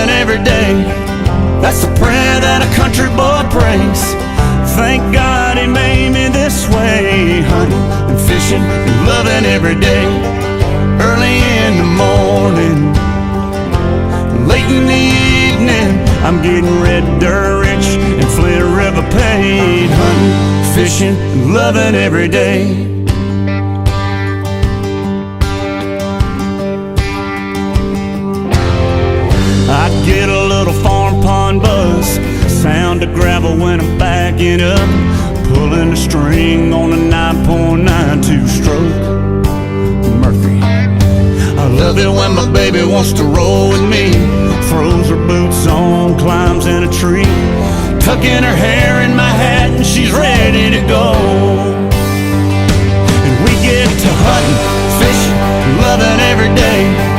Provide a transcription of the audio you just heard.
loving every day. That's the prayer that a country boy prays. Thank God he made me this way. Hunting and fishing and loving every day. Early in the morning, late in the evening, I'm getting red dirt rich and Flint River paid. Hunting, fishing, and loving every day. I get a little farm pond buzz, sound of gravel when I'm backing up, pulling a string on a 9.92 stroke Murphy. I love it when my baby wants to roll with me, throws her boots on, climbs in a tree, tucking her hair in my hat and she's ready to go. And we get to hunting, fishing, loving every day.